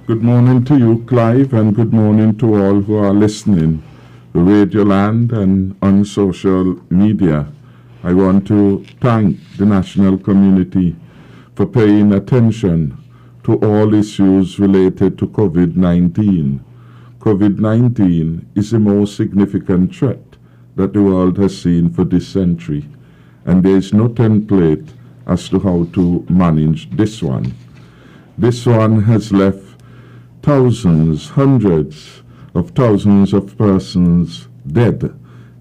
Good morning to you, Clive, and good morning to all who are listening to Radio Land and on social media. I want to thank the national community for paying attention to all issues related to COVID-19. COVID-19 is the most significant threat that the world has seen for this century, and there is no template as to how to manage this one. This one has left thousands, hundreds of thousands of persons dead,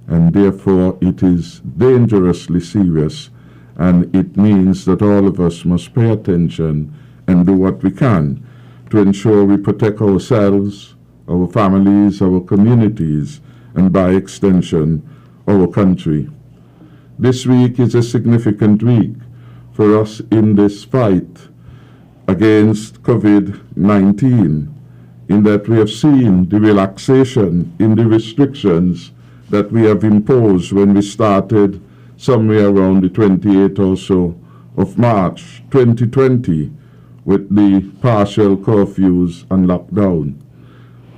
and therefore it is dangerously serious, and it means that all of us must pay attention and do what we can to ensure we protect ourselves, our families, our communities, and by extension, our country. This week is a significant week for us in this fight against COVID-19, in that we have seen the relaxation in the restrictions that we have imposed when we started somewhere around the 28th or so of March 2020 with the partial curfews and lockdown.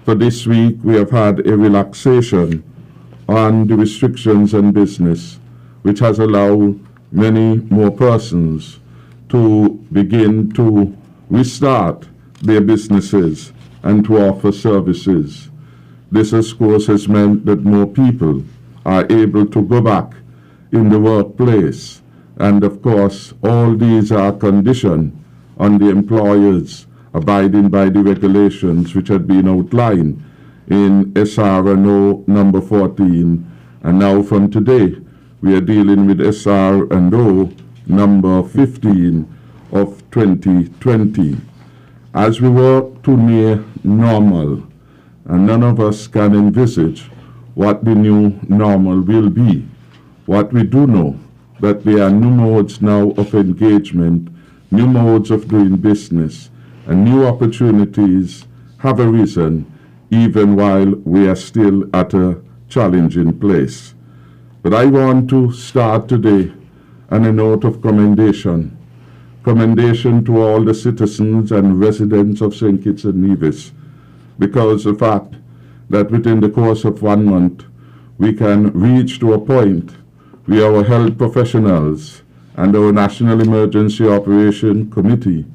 For this week, we have had a relaxation on the restrictions on business, which has allowed many more persons to begin to restart their businesses and to offer services. This, of course, has meant that more people are able to go back in the workplace. And, of course, all these are conditioned on the employers abiding by the regulations which had been outlined in SR&O number 14. And now from today, we are dealing with SR&O number 15 of 2020. As we work to near normal, and none of us can envisage what the new normal will be, what we do know, that there are new modes now of engagement, new modes of doing business, and new opportunities have arisen even while we are still at a challenging place. But I want to start today on a note of commendation. Commendation to all the citizens and residents of St. Kitts and Nevis, because the fact that within the course of 1 month we can reach to a point where our health professionals and our National Emergency Operation Committee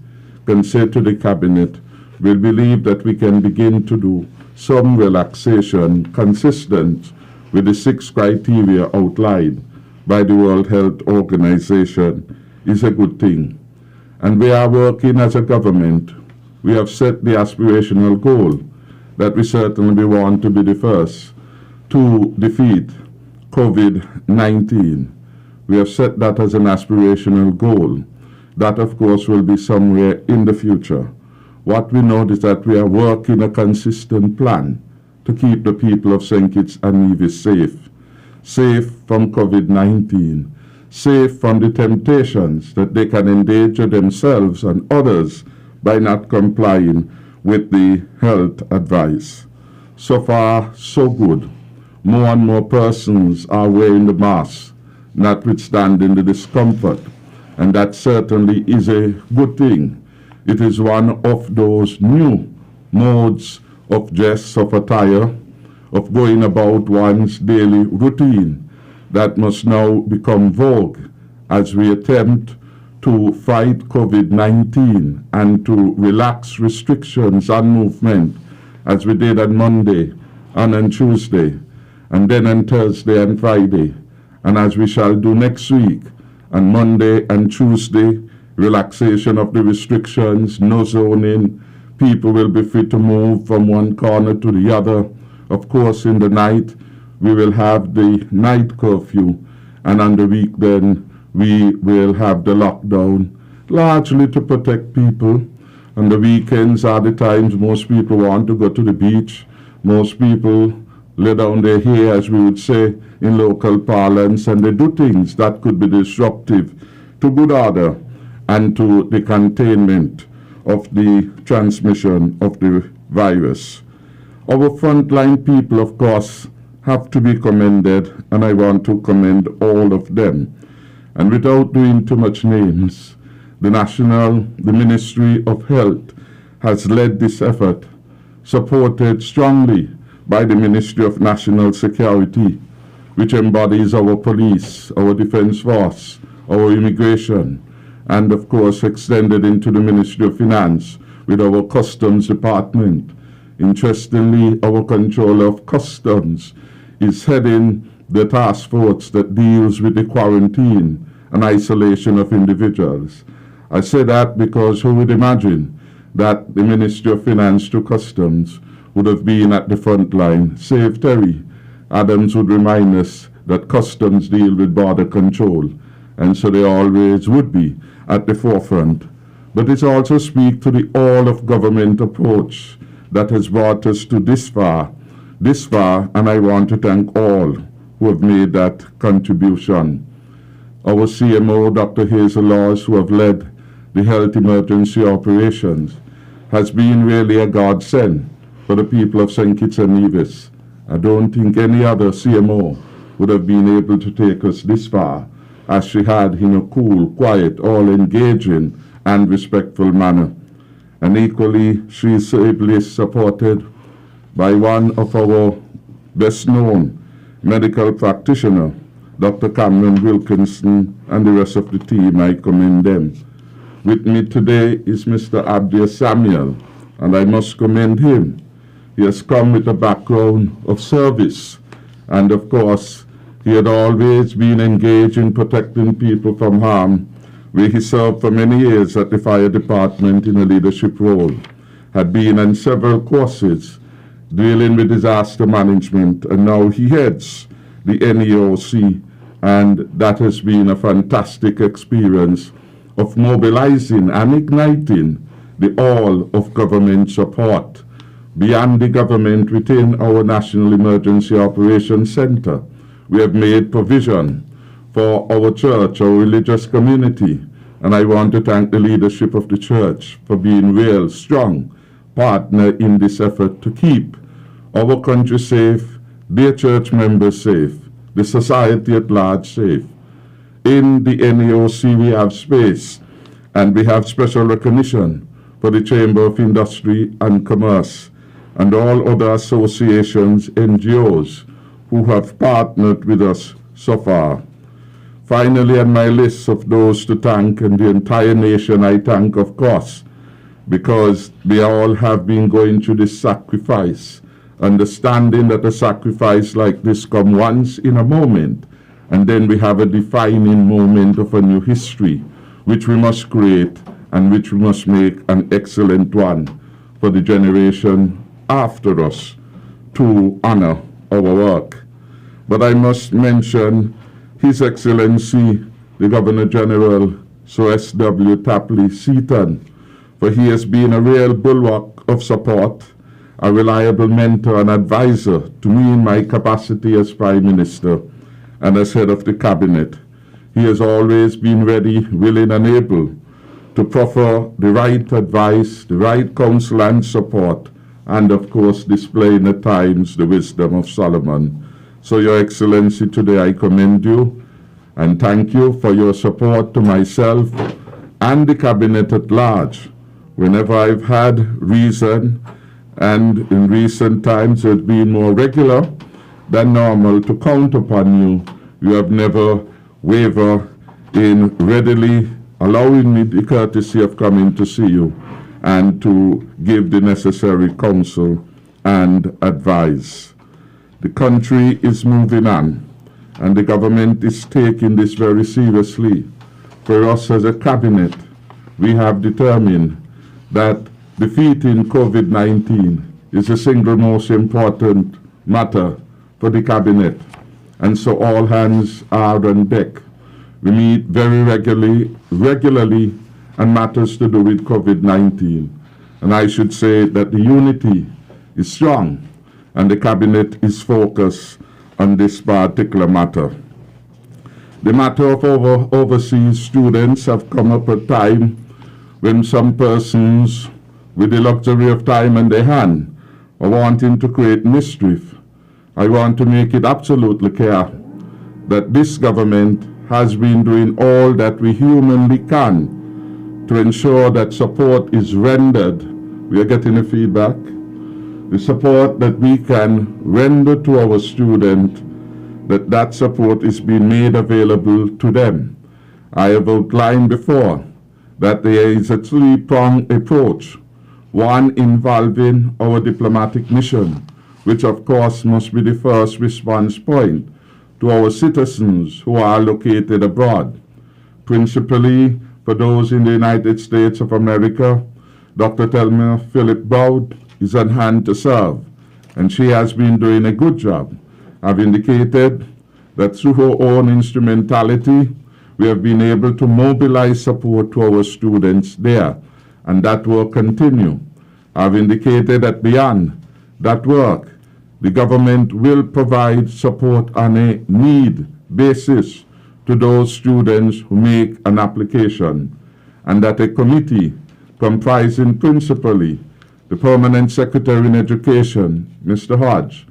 can say to the Cabinet, we believe that we can begin to do some relaxation consistent with the 6 criteria outlined by the World Health Organization is a good thing. And we are working as a government. We have set the aspirational goal that we certainly want to be the first to defeat COVID-19. We have set that as an aspirational goal. That, of course, will be somewhere in the future. What we know is that we are working a consistent plan to keep the people of St. Kitts and Nevis safe. Safe from COVID-19. Safe from the temptations that they can endanger themselves and others by not complying with the health advice. So far, so good. More and more persons are wearing the mask, notwithstanding the discomfort, and that certainly is a good thing. It is one of those new modes of dress, of attire, of going about one's daily routine that must now become vogue as we attempt to fight COVID-19 and to relax restrictions on movement as we did on Monday and on Tuesday, and then on Thursday and Friday, and as we shall do next week, on Monday and Tuesday, relaxation of the restrictions, no zoning, people will be free to move from one corner to the other. Of course, in the night, we will have the night curfew, and on the weekend, we will have the lockdown, largely to protect people. On the weekends are the times most people want to go to the beach. Most people lay down their hair, as we would say in local parlance, and they do things that could be disruptive to good order and to the containment of the transmission of the virus. Our frontline people, of course, have to be commended, and I want to commend all of them. And without doing too much names, the Ministry of Health has led this effort, supported strongly by the Ministry of National Security, which embodies our police, our defense force, our immigration, and of course extended into the Ministry of Finance with our Customs Department. Interestingly, our Controller of Customs is heading the task force that deals with the quarantine and isolation of individuals. I say that because who would imagine that the Ministry of Finance to Customs would have been at the front line, save Terry. Adams would remind us that customs deal with border control, and so they always would be at the forefront. But it also speaks to the all-of-government approach that has brought us to this far, and I want to thank all who have made that contribution. Our CMO, Dr. Hazel Laws, who have led the health emergency operations, has been really a godsend for the people of St. Kitts and Nevis. I don't think any other CMO would have been able to take us this far as she had in a cool, quiet, all-engaging and respectful manner. And equally, she is ably supported by one of our best-known medical practitioners, Dr. Cameron Wilkinson, and the rest of the team. I commend them. With me today is Mr. Abdia Samuel, and I must commend him. He has come with a background of service, and of course, he had always been engaged in protecting people from harm, where he served for many years at the fire department in a leadership role, had been in several courses dealing with disaster management, and now he heads the NEOC, and that has been a fantastic experience of mobilizing and igniting the all-of-government support. Beyond the government, within our National Emergency Operations Center, we have made provision for our church, our religious community, and I want to thank the leadership of the church for being real strong partner in this effort to keep our country safe, their church members safe, the society at large safe. In the NEOC, we have space, and we have special recognition for the Chamber of Industry and Commerce and all other associations, NGOs, who have partnered with us so far. Finally, on my list of those to thank, and the entire nation I thank, of course, because they all have been going through this sacrifice, understanding that a sacrifice like this comes once in a moment, and then we have a defining moment of a new history, which we must create and which we must make an excellent one for the generation after us to honor our work. But I must mention His Excellency, the Governor General, Sir S.W. Tapley Seaton, for he has been a real bulwark of support, a reliable mentor and advisor to me in my capacity as Prime Minister and as head of the Cabinet. He has always been ready, willing, and able to proffer the right advice, the right counsel and support, and of course displaying at times the wisdom of Solomon. So, Your Excellency, today I commend you and thank you for your support to myself and the Cabinet at large. Whenever I've had reason, and in recent times it's been more regular than normal, to count upon you, you have never wavered in readily allowing me the courtesy of coming to see you and to give the necessary counsel and advice. The country is moving on, and the government is taking this very seriously. For us as a cabinet, we have determined that defeating COVID-19 is the single most important matter for the cabinet, and so all hands are on deck. We meet very regularly on matters to do with COVID-19, and I should say that the unity is strong and the cabinet is focused on this particular matter. The matter of overseas students have come up at a time when some persons with the luxury of time in their hand are wanting to create mischief. I want to make it absolutely clear that this government has been doing all that we humanly can to ensure that support is rendered We are getting the feedback. The support that we can render to our students, that support is being made available to them. I have outlined before that there is a three-pronged approach, one involving our diplomatic mission, which of course must be the first response point to our citizens who are located abroad. Principally, for those in the United States of America, Dr. Thelma Philip Bowd is on hand to serve, and she has been doing a good job. I've indicated that through her own instrumentality, we have been able to mobilize support to our students there, and that will continue. I've indicated that beyond that work, the government will provide support on a need basis to those students who make an application, and that a committee comprising principally the Permanent Secretary in Education, Mr. Hodge,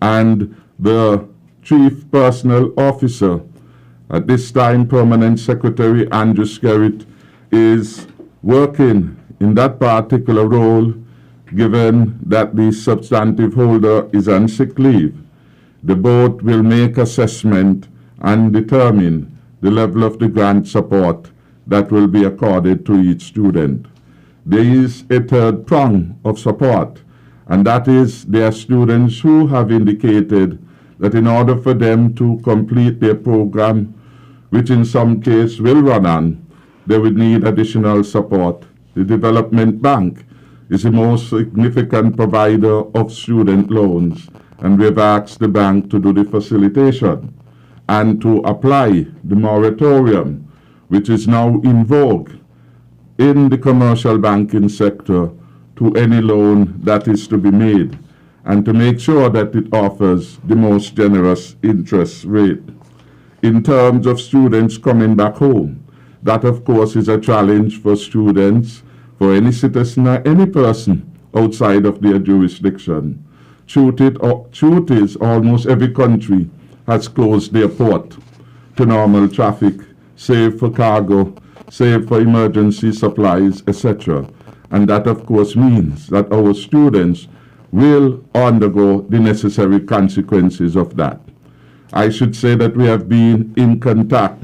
and the Chief Personnel Officer, at this time Permanent Secretary Andrew Skerritt, is working in that particular role, given that the substantive holder is on sick leave. The board will make assessment and determine the level of the grant support that will be accorded to each student. There is a third prong of support, and that is there are students who have indicated that in order for them to complete their program, which in some case will run on, they would need additional support. The Development Bank is the most significant provider of student loans, and we've asked the bank to do the facilitation and to apply the moratorium, which is now in vogue in the commercial banking sector, to any loan that is to be made, and to make sure that it offers the most generous interest rate. In terms of students coming back home, that of course is a challenge for students, for any citizen or any person outside of their jurisdiction. Truth is, almost every country has closed their port to normal traffic, save for cargo, save for emergency supplies, etc. And that of course means that our students will undergo the necessary consequences of that. I should say that we have been in contact,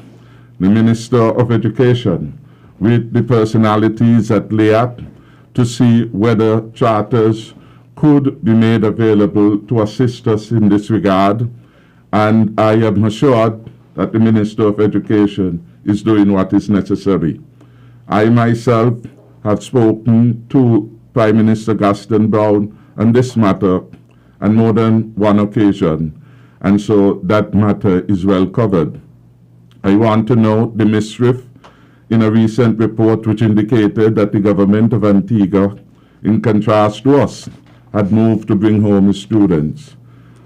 the Minister of Education, with the personalities at LEAP to see whether charters could be made available to assist us in this regard. And I am assured that the Minister of Education is doing what is necessary. I myself have spoken to Prime Minister Gaston Brown on this matter on more than one occasion, and so that matter is well covered. I want to note the mischief in a recent report which indicated that the government of Antigua, in contrast to us, had moved to bring home the students.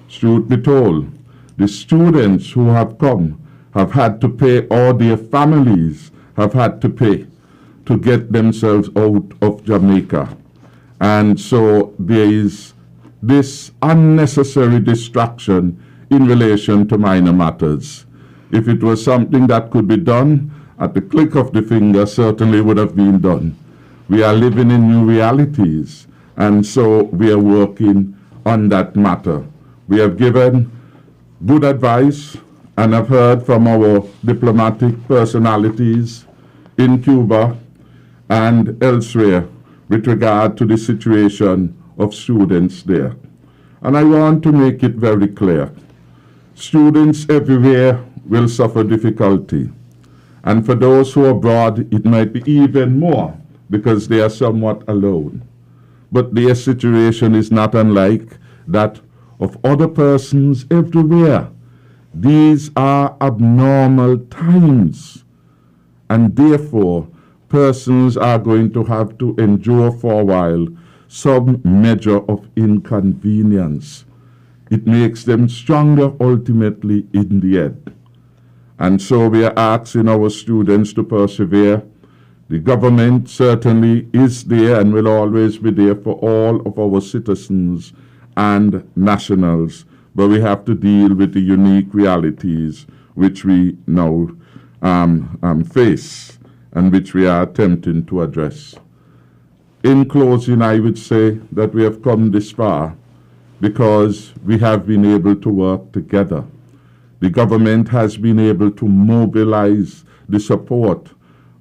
Truth be told, the students who have come have had to pay, or their families have had to pay, to get themselves out of Jamaica. And so there is this unnecessary distraction in relation to minor matters. If it was something that could be done at the click of the finger, certainly would have been done. We are living in new realities, and so we are working on that matter. We have given good advice and have heard from our diplomatic personalities in Cuba and elsewhere with regard to the situation of students there. And I want to make it very clear. Students everywhere will suffer difficulty. And for those who are abroad, it might be even more because they are somewhat alone. But their situation is not unlike that of other persons everywhere. These are abnormal times, and therefore persons are going to have to endure for a while some measure of inconvenience. It makes them stronger ultimately in the end. And so we are asking our students to persevere. The government certainly is there and will always be there for all of our citizens and nationals, but we have to deal with the unique realities which we now face and which we are attempting to address. In closing, I would say that we have come this far because we have been able to work together. The government has been able to mobilize the support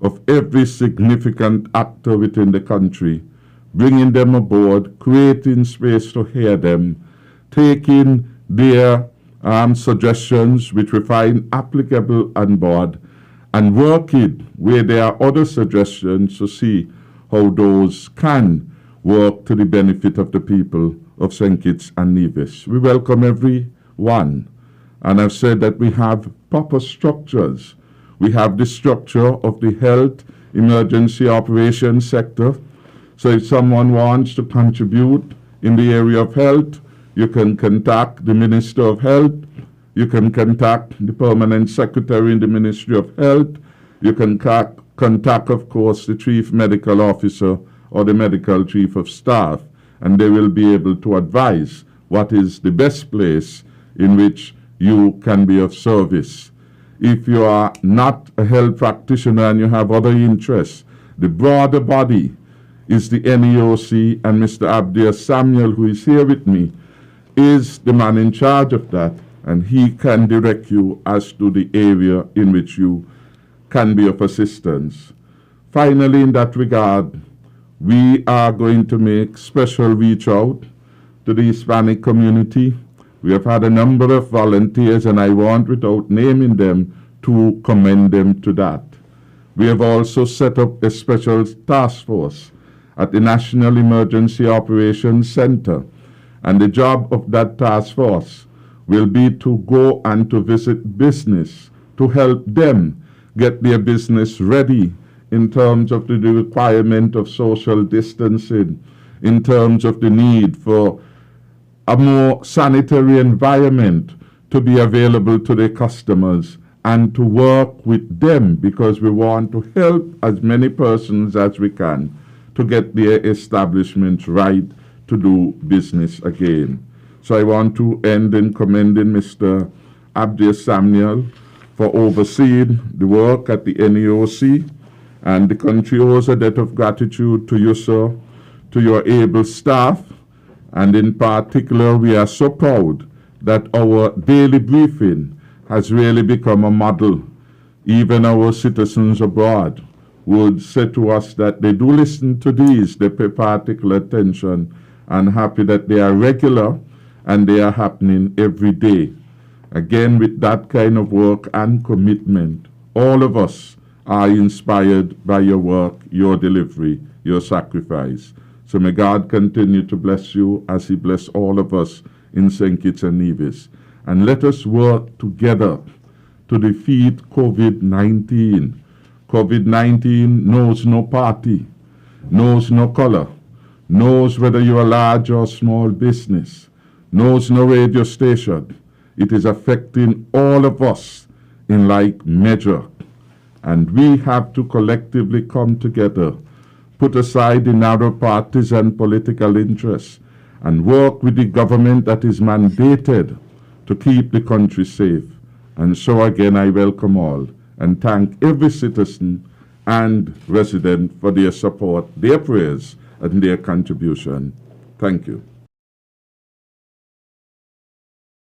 of every significant actor within the country, bringing them aboard, creating space to hear them, taking their suggestions which we find applicable on board, and working where there are other suggestions to see how those can work to the benefit of the people of St. Kitts and Nevis. We welcome everyone, and I've said that we have proper structures. We have the structure of the health emergency operations sector. So if someone wants to contribute in the area of health, you can contact the Minister of Health. You can contact the Permanent Secretary in the Ministry of Health. You can contact, of course, the Chief Medical Officer or the Medical Chief of Staff, and they will be able to advise what is the best place in which you can be of service. If you are not a health practitioner and you have other interests, the broader body is the NEOC, and Mr. Abdir Samuel, who is here with me, is the man in charge of that, and he can direct you as to the area in which you can be of assistance. Finally, in that regard, we are going to make special reach out to the Hispanic community. We have had a number of volunteers, and I want, without naming them, to commend them to that. We have also set up a special task force at the National Emergency Operations Center, and the job of that task force will be to go and to visit business, to help them get their business ready in terms of the requirement of social distancing, in terms of the need for a more sanitary environment to be available to their customers, and to work with them, because we want to help as many persons as we can to get their establishments right to do business again. So I want to end in commending Mr. Abdir Samuel for overseeing the work at the NEOC, and the country owes a debt of gratitude to you, sir, to your able staff, and in particular, we are so proud that our daily briefing has really become a model. Even our citizens abroad would say to us that they do listen to these, they pay particular attention, and happy that they are regular and they are happening every day. Again, with that kind of work and commitment, all of us are inspired by your work, your delivery, your sacrifice. So may God continue to bless you as he bless all of us in St. Kitts and Nevis. And let us work together to defeat COVID-19. COVID-19 knows no party, knows no color, knows whether you're a large or small business, knows no radio station. It is affecting all of us in like measure. And we have to collectively come together, put aside the narrow partisan political interests, and work with the government that is mandated to keep the country safe. And so again, I welcome all and thank every citizen and resident for their support, their prayers, and their contribution. Thank you.